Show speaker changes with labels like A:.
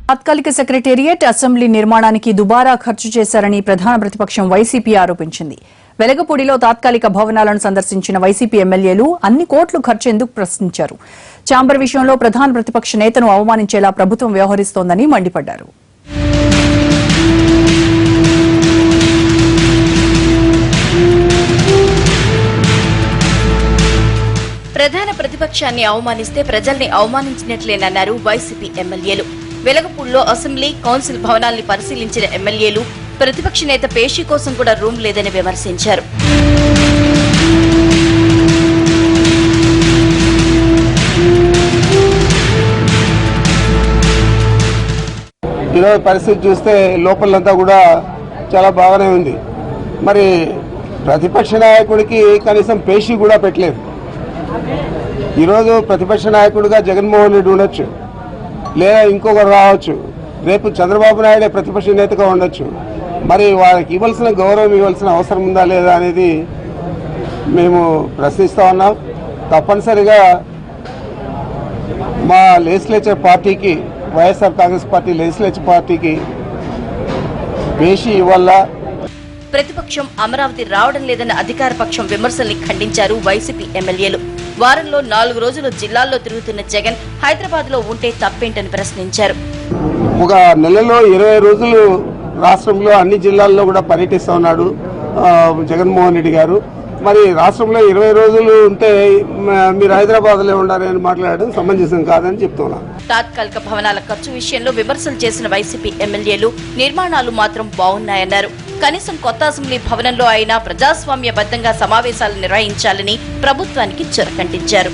A: తాత్కాలిక secretariat assembly నిర్మాణానికి దుబారా ఖర్చు చేశారని ప్రధాన ప్రతిపక్షం వైసీపీ ఆరోపించింది. వెలగపూడిలో తాత్కాలిక భవనాలను సందర్శించిన వైసీపీ ఎమ్మెల్యేలు అన్ని కోట్లు ఖర్చు ఎందుకు ప్రశ్నించారు. ఛాంబర్ విషయంలో ప్రధాన ప్రతిపక్ష నేతను అవమానించేలా ప్రభుత్వం వ్యవహరిస్తోందని మండిపడ్డారు.
B: ప్రధాన ప్రతిపక్షాన్ని అవమానిస్తే ప్రజల్ని అవమానించినట్లేనన్నారు వైసీపీ ఎమ్మెల్యేలు. వెలగపూడిలో అసెంబ్లీ, కౌన్సిల్ భవనాల్ని పరిశీలించిన ఎమ్మెల్యేలు ప్రతిపక్ష నేత పేషీ కోసం కూడా రూమ్ లేదని విమర్శించారు.
C: ఈరోజు పరిస్థితి చూస్తే లోపలంతా కూడా చాలా బాగానే ఉంది. మరి ప్రతిపక్ష నాయకుడికి కనీసం పేషీ కూడా పెట్టలేదు. ఈరోజు ప్రతిపక్ష నాయకుడిగా జగన్మోహన్ రెడ్డి ఉండొచ్చు, లేదా ఇంకొకరు రావచ్చు, రేపు చంద్రబాబు నాయుడే ప్రతిపక్ష నేతగా ఉండొచ్చు. మరి వారికి ఇవ్వాల్సిన గౌరవం ఇవ్వాల్సిన అవసరం ఉందా లేదా అనేది మేము ప్రశ్నిస్తూ ఉన్నాం. తప్పనిసరిగా మా లెజిస్లేచర్ పార్టీకి, వైఎస్ఆర్ కాంగ్రెస్ పార్టీ లెజిస్లేచర్ పార్టీకి పేషీ ఇవ్వాలా.
B: ప్రతిపక్షం అమరావతి రావడం లేదన్న అధికార పక్షం విమర్శల్ని ఖండించారు వైసీపీ ఎమ్మెల్యేలు. వారంలో 4 రోజులు జిల్లాల్లో తిరుగుతున్న జగన్ హైదరాబాద్ లో ఉంటే తప్పేంటని ప్రశ్నించారు.
C: ఒక నెలలో 20 రోజులు రాష్ట్రంలో అన్ని జిల్లాల్లో కూడా పర్యటిస్తూ ఉన్నాడు జగన్మోహన్ రెడ్డి గారు. మరి రాష్ట్రంలో 20 రోజులు ఉంటే మీరు హైదరాబాద్ లో ఉండాలని మాట్లాడడం సమంజసం కాదని చెప్తున్నా.
B: తాత్కాలిక భవనాల ఖర్చు విషయంలో విమర్శలు చేసిన వైసీపీ ఎమ్మెల్యేలు నిర్మాణాలు మాత్రం బాగున్నాయన్నారు. కనీసం కొత్త అసెంబ్లీ భవనంలో అయినా ప్రజాస్వామ్యబద్ధంగా సమావేశాలు నిర్వహించాలని ప్రభుత్వానికి చురకంటించారు.